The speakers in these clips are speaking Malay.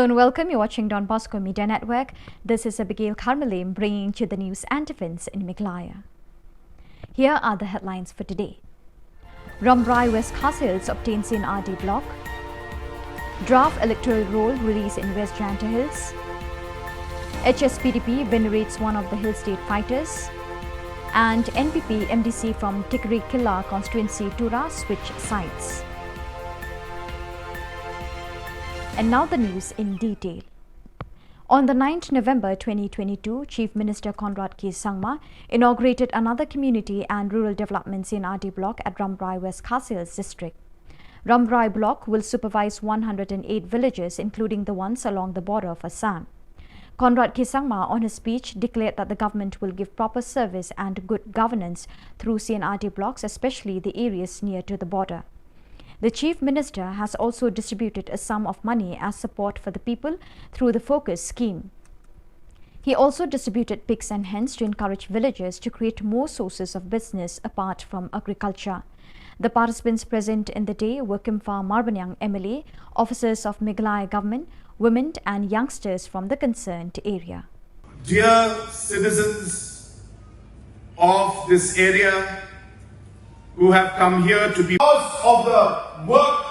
Hello and welcome. You're watching Don Bosco Media Network. This is Abigail Carmelim bringing you the news and events in Meghalaya. Here are the headlines for today. Rambrai West Hills obtains CNRD block. Draft electoral roll release in West Janta Hills. HSPDP venerates one of the Hill State fighters. And NPP MDC from Tikri Killa constituency Tura switch sides. And now the news in detail. On the 9th November 2022, Chief Minister Conrad K. Sangma inaugurated another community and rural development CNRD block at Rambrai West Hills district. Rambrai block will supervise 108 villages, including the ones along the border of Assam. Conrad K. Sangma, on his speech, declared that the government will give proper service and good governance through CNRD blocks, especially the areas near to the border. The Chief Minister has also distributed a sum of money as support for the people through the Focus scheme. He also distributed pigs and hens to encourage villagers to create more sources of business apart from agriculture. The participants present in the day were Kimfa Marbanyang MLA, officers of Meghalaya government, women and youngsters from the concerned area. Dear citizens of this area who have come here to be because of the work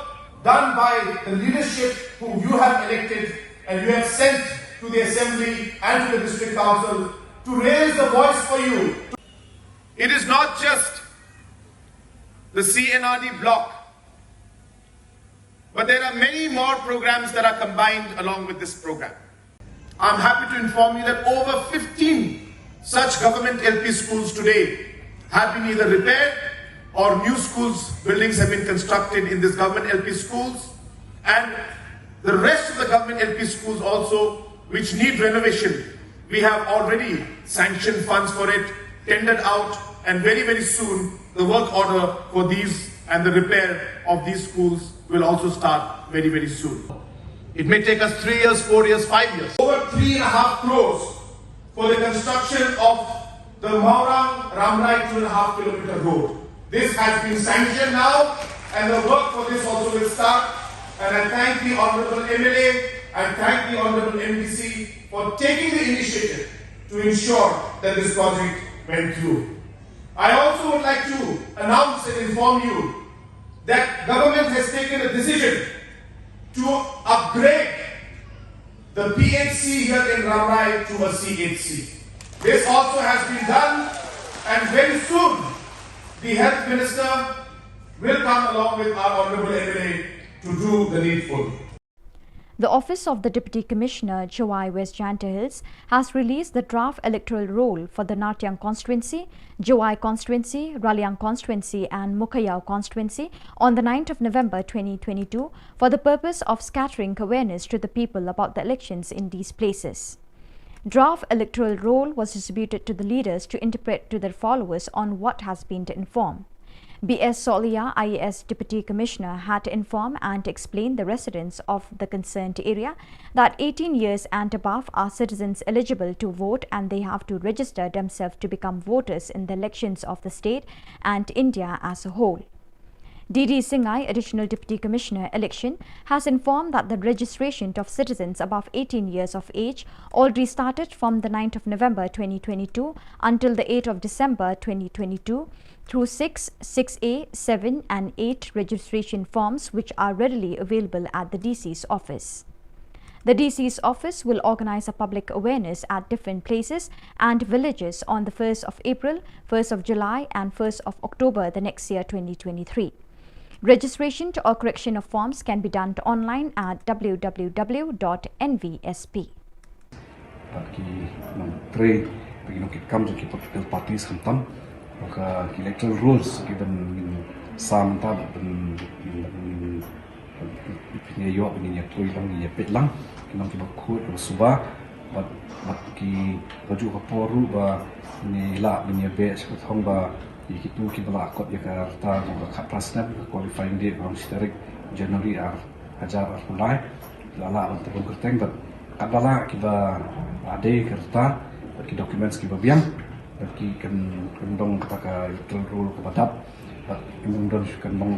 done by the leadership who you have elected and you have sent to the Assembly and to the District Council to raise the voice for you. It is not just the CNRD block, but there are many more programs that are combined along with this program. I'm happy to inform you that over 15 such government LP schools today have been either repaired or new schools, buildings have been constructed in this government LP schools, and the rest of the government LP schools also which need renovation. We have already sanctioned funds for it, tendered out, and very soon the work order for these and the repair of these schools will also start very soon. It may take us 3 years, 4 years, 5 years. Over 3.5 crores for the construction of the Maurang Ramrai 2.5 kilometer road. This has been sanctioned now, and the work for this also will start. And I thank the Honourable MLA, I thank the Honourable MDC for taking the initiative to ensure that this project went through. I also would like to announce and inform you that government has taken a decision to upgrade the PHC here in Ramrai to a CHC. This also has been done, and very soon the Health Minister will come along with our Honourable MLA to do the needful. The Office of the Deputy Commissioner, Jawai West Janta Hills, has released the draft electoral roll for the Natyang constituency, Jawai constituency, Raliang constituency and Mukayao constituency on the 9th of November 2022 for the purpose of scattering awareness to the people about the elections in these places. Draft electoral roll was distributed to the leaders to interpret to their followers on what has been informed. B.S. Solia, IAS Deputy Commissioner, had informed and explained the residents of the concerned area that 18 years and above are citizens eligible to vote, and they have to register themselves to become voters in the elections of the state and India as a whole. D.D. Singhai, Additional Deputy Commissioner Election, has informed that the registration of citizens above 18 years of age already started from the 9th of November 2022 until the 8th of December 2022 through 6, 6A, 7 and 8 registration forms which are readily available at the DC's office. The DC's office will organize a public awareness at different places and villages on the 1st of April, 1st of July and 1st of October the next year 2023. Registration or correction of forms can be done online at www.nvsp. Electoral rules given some time York in Tuilang Petlang, Kinong Kut or Suba, but ki Raju Kaporu, Nila in your base with Honga, Yikitu Kibala, Yakarta, Kapasnap, qualifying date from Historic January or Hajar or Hulai, Lala on the Bunkertang, but Kabala Kiba Ade Kerta, but documents Kibabian. Ki kendong kata electoral rule kepadap kemudian kan bang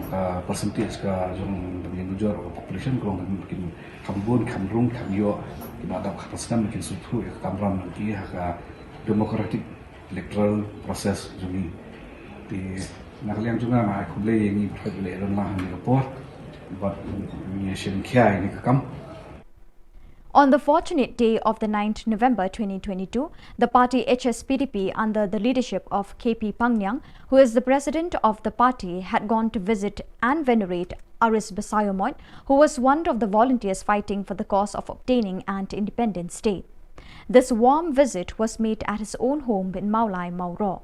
percentage ka jong dengan bujur population kurang mungkin kambun kamrung kamyo kita ada kapasitas mungkin suatu kamram nanti haka democratic electoral process joni di nakalian juga mah aku beli yang ini boleh lah di report buat nation kia ini kam. On the fortunate day of the 9th November 2022, the party HSPDP under the leadership of KP Pangyang, who is the president of the party, had gone to visit and venerate Aris Basayomoy, who was one of the volunteers fighting for the cause of obtaining an independent state. This warm visit was made at his own home in Meghalaya, Mauro.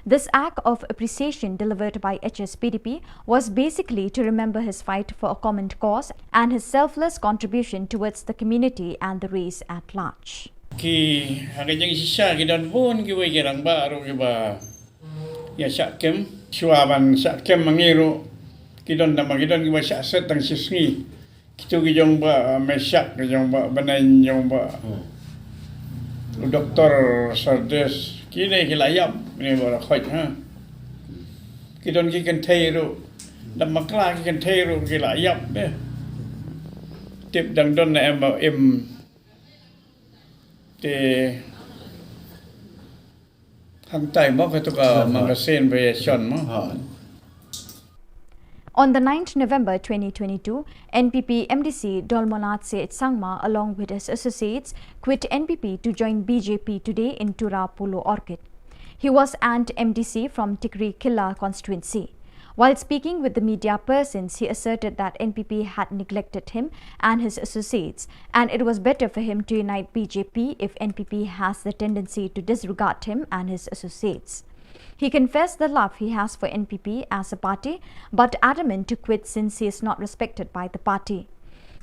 This act of appreciation delivered by HSPDP was basically to remember his fight for a common cause and his selfless contribution towards the community and the race at large. Ki hagajang sisa kidan pun ki wajirang baru ki ba ya sakem suaban sakem mangiru kidan nama kidan ki ba set tang sisngi kitu ki jong ba mesak ki jong ba banan jong ba Dr. Sardes kini kilayam ni bara khoi ha kidon ki kan theiru damakla ki kan theiru kilayam ne tip dang don na em te hang tai mo ka to ka magasin version mo ha. On the 9th November 2022, NPP MDC Dolmonatse Sangma along with his associates quit NPP to join BJP today in Tura Polo Orchid. He was an MDC from Tikri Killa constituency. While speaking with the media persons, he asserted that NPP had neglected him and his associates, and it was better for him to unite BJP if NPP has the tendency to disregard him and his associates. He confessed the love he has for NPP as a party, but adamant to quit since he is not respected by the party.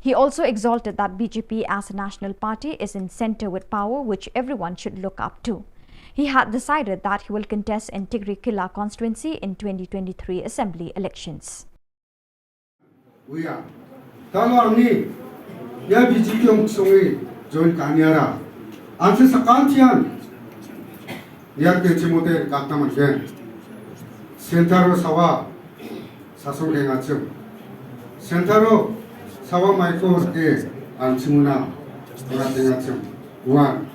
He also exalted that BJP as a national party is in centre with power which everyone should look up to. He had decided that he will contest in Tikri Killa constituency in 2023 assembly elections. We are Talani BJP join Kanyara. Answer Sakantian. Yake Chimote Kataman Gen Centaro Sawa Sasun Gengachum Centaro Sawa Michael K. and Chimuna Ratengachum One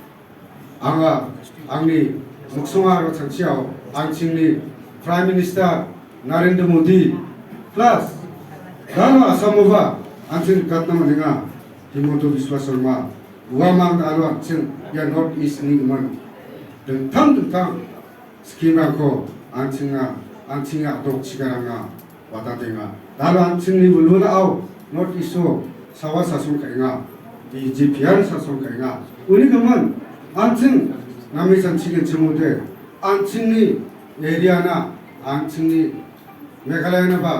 Anga Angni Muksumaro Chanchiao Angchingni Prime Minister Narendra Modi plus Dano Asamova Anching Katamaninga Himoto Viswasorma Wamang Alwa Ching Ya North East Ningman tentang skema ko ancinga dok cikaranga watatenga lalu ancingni uluna au not iso sawa sasun kainga di jipian sasun kainga uni kaman ancing nami sancingin cemude ancingni area na ancingni Meghalaya na ba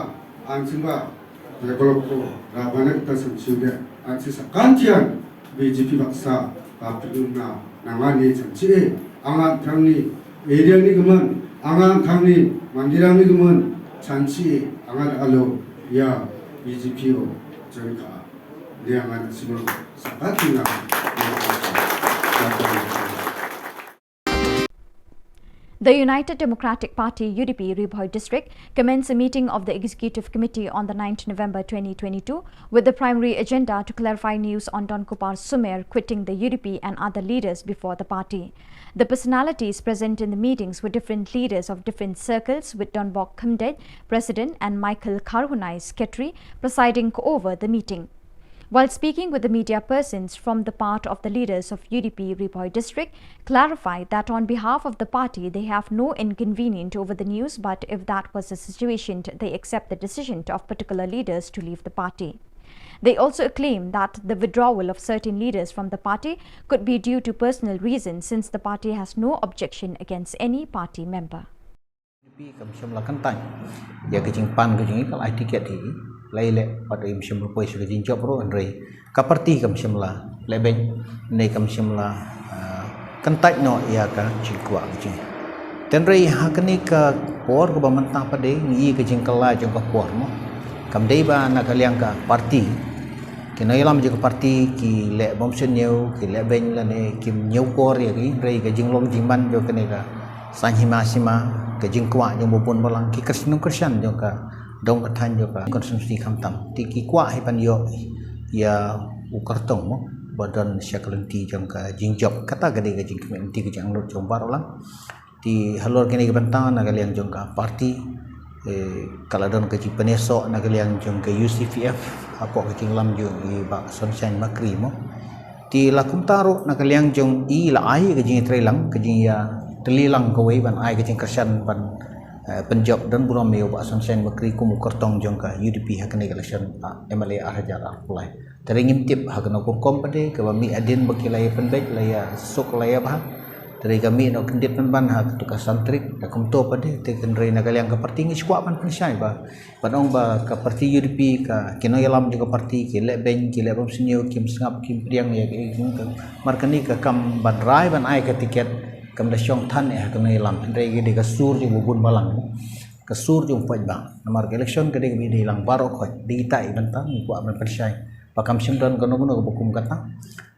ancing ba develop ko rabanak tasam ciude ancing sakantian BJP baksa kapiluna nangani sanci angan thangni area ni guman angan thangni mandirang ni guman chanchi angan alo ya BJP o joinka liangan sino sakatina. The United Democratic Party UDP Ribhoi district commenced a meeting of the Executive Committee on the 9th November 2022 with the primary agenda to clarify news on Don Kupar Sumer quitting the UDP and other leaders before the party. The personalities present in the meetings were different leaders of different circles, with Don Bok Khumdet, President, and Michael Karhunai, Secretary, presiding over the meeting. While speaking with the media persons from the part of the leaders of UDP Ribhoi district, clarified that on behalf of the party they have no inconvenience over the news, but if that was the situation, they accept the decision of particular leaders to leave the party. They also claim that the withdrawal of certain leaders from the party could be due to personal reasons, since the party has no objection against any party member. Laile pada im shimla poi sudah jinjok bro Andre kaparti kam shimla leben nei kam shimla kentai no ya ka cikwa ji tenrei hakani ka por ko bamanta pade ngi ke jingkala jong ka por mo kam dei ba na kaliang ka parti kinai lam je ka parti ki le bom seneu ki le ben la ne kim nyau por ya ki rei ka jinglong jingban jo kene ka sanhima sima ke jingkwa jong bopun balang ki Krishan jong ka dong kathan jong ka konsumsi khamtam ti ki kwa hi pan yo ya ukartong mo badan syakalenti jong ka jingjok kata gade ke jingkmen ti ke jang lot jong barolang ti halor kini ke bentang na kalian jong ka parti kalau don ke penesok na kalian jong ke UCPF apa ke jinglam jong i ba sunshine makri mo ti lakum taru na kalian jong i la ai ke jing trelang ke jing ya telilang kawai ban ai ke jing kersan ban penjob dan buram me ba sunshine makri kum kertong jong ka UDP hakane election MLA Hajar Apulai teringim tip hakana kom pade ke mi adin bakilaya penbek laya sok laya bah dari kami nak kendit ban hak tukar santrik dak kumto pade te kendrai na kalian ke parti ngi squad ban pensai ba padong ba ke parti UDP ka kino yalam juga parti ki le ben ki le bom senio kim sngap kim priang ya ke markani ka kam ban rai ban ai ke tiket kam da syong than ya kino yalam kendrai ge de kasur ju bubun balang kasur ju poj bang namar election ke de ge de hilang baro khoj di tai bantang ku ban pensai pakam simdan kono bukum kata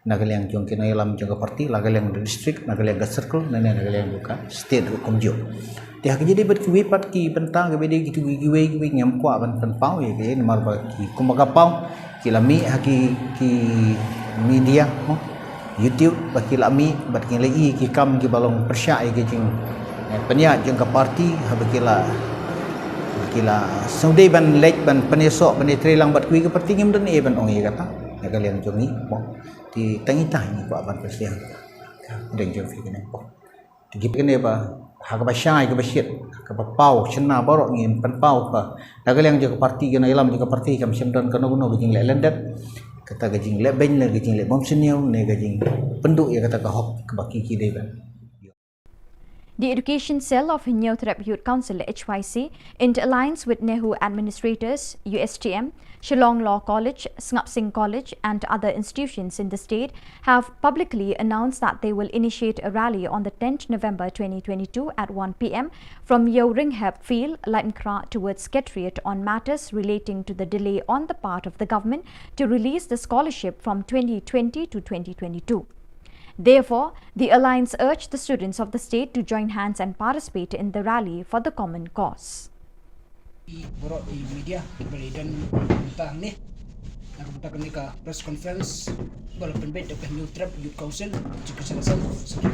nagaliang jong kina yalam jong parti nagaliang district nagaliang circle nagaliang buka state hukum jo ti hak jadi bet kiwi pat ki bentang ke bede gitu giwe ngam kwa ban pau ye ke mar ba ki kumaga pau ki lami haki ki media mo YouTube ba ki lami bat ki lei ki kam ki balong persya ye ke jing penya jong ka parti habakila saudai ban lek ban penesok ban trelang bat kui ke parti ngam dan e ban ong ye kata nagaliang jong ni mo ti tangita ni ko aban persiang deng jong fi kene po ti gip kene ba ha ka ba syai ka ba syit ka ba pau chna baro ngin pan pau ka nagaliang jong parti kena ilam jong parti kam simdan kono gajing le lendet kata gajing le ben le gajing le bom seniau ne gajing penduk ya kata ka hok ka ba ki dei ban. The Education Cell of Hinyo Threp Youth Council HYC, in alliance with Nehu Administrators, USTM, Shillong Law College, Sngap Singh College and other institutions in the state, have publicly announced that they will initiate a rally on the 10th November 2022 at 1 p.m. from Yeo Ringhap Field, Lightenkra towards Secretariat on matters relating to the delay on the part of the government to release the scholarship from 2020 to 2022. Therefore, the alliance urged the students of the state to join hands and participate in the rally for the common cause. Borok di media beli dan tentang ni nak kita kena ke press conference walaupun beda ke New Trap Youth Council juga selesai sebelum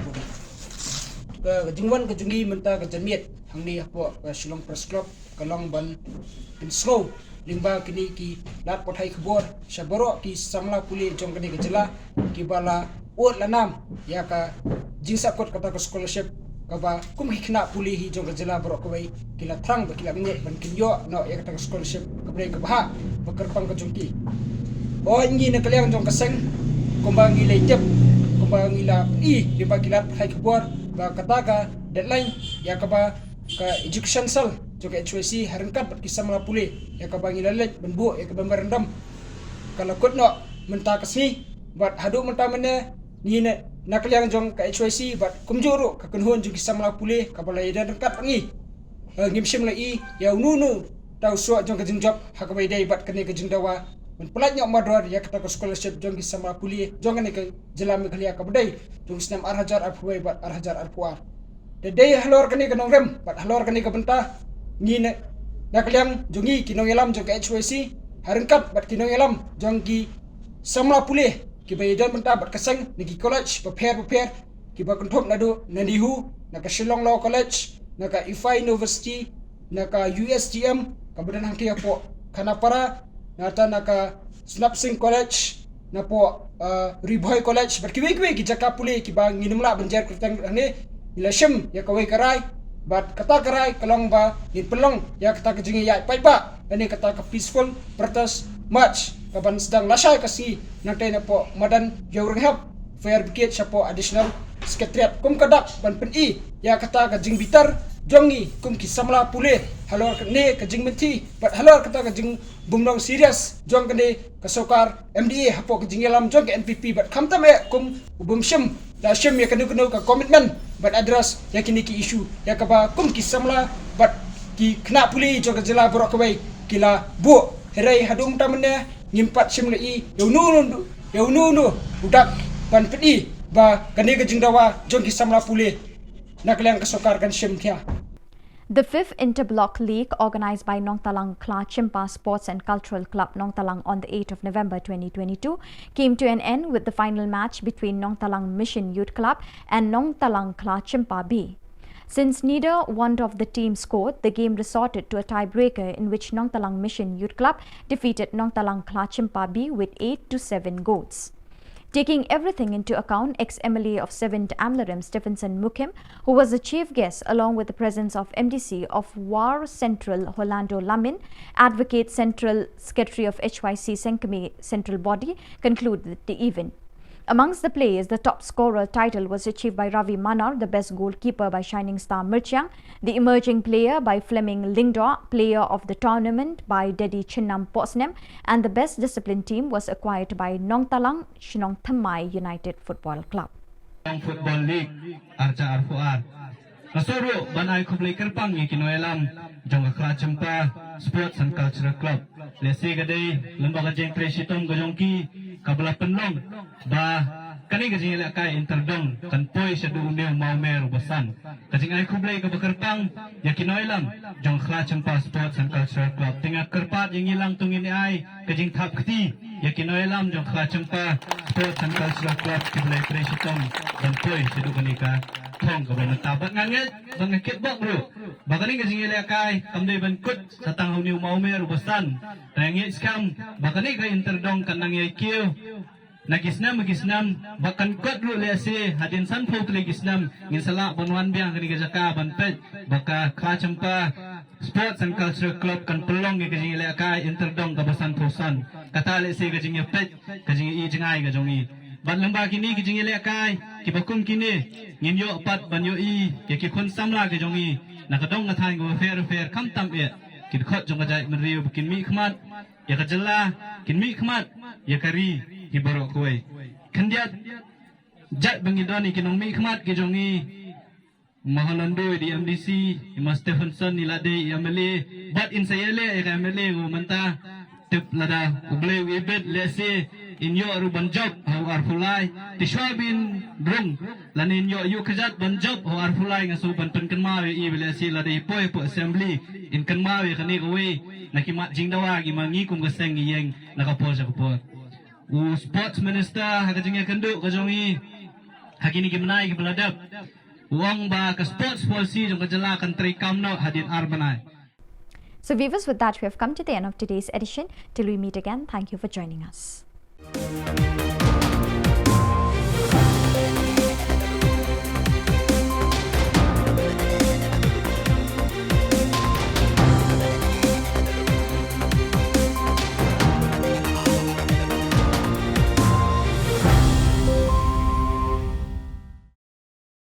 ke jingwan ke jungi mentah ke jamiat hang ni apa ke Shillong Press Club kalong ban in slow limba kini ki lat pothai khbor shaboro ki samla puli jong kini ke jela ki bala ot lanam ya ka jingsa kot kata ke scholarship kaba kum hikna puli hi jong jela bro ko bai kila thrang ba kila nge ban kinyo no ya kata ke scholarship kabre ka bah bakar pang ka jongki o ngi na kaliang jong kaseng kumbangi lejep kumbangi la di ba kila hai khbor ba kata ka deadline ya kaba ka education cell jong HYC harangkat bat kisam la puli ya kaba ngi lalet ban bu ya kaba merendam kalau kot no mentah kasni bat hadu mentah mene ni nak liang jong ka HYC bat kumjuru ka kunhon jugi samla pulih ka balai dan dekat pangi ngimsim lai ya nunu tau so jong ka jingjop ha ka baidai bat kene ka jingdawa men pelat nyok mador ya kata ka scholarship jong ki samla pulih jong ne ka jela Meghalaya ka badai jong snam Hajar Aphuai bat Hajar Arpuar de dei halor kene ka nongrem bat halor kene ka benta ni nak liang jongi kinong elam jong ka HYC harengkat bat kinong elam jong ki samla pulih ki bayidan mentah bat kasang niki college prepare ki ba konthop nadu nandihu naka Shillong Law College naka IFI University naka USTM kabudan hangki apo Kanapara nata naka Sngap Singh College napo Riboy College bat kiwe ki jaka puli ki ba nginumla banjar kurtang ane ilashim ya kawai karai bat kata karai kalong ba ni pelong ya kata kejingi ya pai ba ane kata ka peaceful protest march kapan sedang lasai kasi nanti napo madan Yeo Ringhap fair brigade siapo additional secretariat kum kadak ban peni ya kata ka jing bitar jongi kum ki samla pulih halor ne ka jing menti bat halor kata ka jing bumdong serious jong kene ka sokar MDA hapo ka jing alam jong ka NPP bat kamta me kum bumshim la shim ya kanu ka commitment bat address ya kini ki issue ya ka ba kum ki samla bat ki kena pulih jong ka jela borok ka bai kila bu herai hadum tamne ngimpat simlei yaunu budak ban pedi ba kane ke jingdawa jong ki samla pulih Nakaliang kasukar kan Shim Kia. The 5th Interblock League, organized by Nong Talang Kla Chimpa Sports and Cultural Club Nong Talang on the 8th of November 2022, came to an end with the final match between Nong Talang Mission Youth Club and Nong Talang Kla Chimpa B. Since neither one of the teams scored, the game resorted to a tiebreaker in which Nong Talang Mission Youth Club defeated Nong Talang Kla Chimpa B with 8-7 goals. Taking everything into account, ex-MLA of 7th Amlarim Stephenson Mukim, who was the chief guest along with the presence of MDC of War Central Rolando Lamin, Advocate Central Secretary of HYC Senkame Central Body, concluded the event. Amongst the players, the top scorer title was achieved by Ravi Manar, the best goalkeeper by Shining Star Mirchiang, the emerging player by Fleming Lingdor, player of the tournament by Dedi Chinnam Posnem, and the best discipline team was acquired by Nong Talang Shinong Thamai United Football Club. Football League Arca Arfuar Nasoro Banai Kublai Kerpang Kinoelam Jong Akra Cempa Sports and Cultural Club Lesi Gade Lembaga Jeng Presitom Gajongki Kabla Penlong Ba Kani Gajing Lakai Interdong Kanpoi Shadu Unil Maumer Basan Kajing Ai Kublai Kabakerpang Yakinoelam Jong Akra Cempa Sports and Cultural Club Tengah Kerpat yang hilang tungin ai Kajing Tap Keti Yakinoelam Jong Akra Cempa Sports and Cultural Club Kiblai Presitom Kanpoi Shadu Kanika Thong Kabla Tabat Nganget Bangakit Bok Bro Bakani Gajing Lakai Kamdai Bankut Satang Unil Maumer Basan Tengah Skam Bakani Ka Interdong Kanang Yakil Nagisnam bahkan kuat dulu lesi hadin san pau tuli gisnam ngin salak banwan biang kini gajaka banpet baka Kacempa Sports and Cultural Club kan pelong ke kajing lekai interdong kabasan tosan kata lesi kajing pet kajing I jengai kajongi ban lembah kini kajing lekai kibakum kini ngin yo pat ban yo I ke ki kon samla kajongi nakadong ngathan go fair kam tam e kid khot jong kajai menriu bikin mi khmat ya kajela kin mi khmat ya kari Ibarok kue, kandiat jat bangidoni kinong mi khmat kejongi mahalando di MDC Mas Stephenson nilade MLA but in sayele MLA go manta tip lada uble webet lese in yo ruban job ho arfulai tishwabin drung lanin yo yu kajat ban job ho arfulai ngaso ban pen kanmawe I lese lade poi po assembly in kanmawe kani kowe nakimat jingdawa gi mangi kum gaseng yeng nakapo sa kapo Sports Minister hakajingnya kenduk kajongi hakini gimnai gibeladap uang ba ke sports policy jong kajela kan trikam no hadin arbanai. So viewers, with that we have come to the end of today's edition. Till we meet again, thank you for joining us.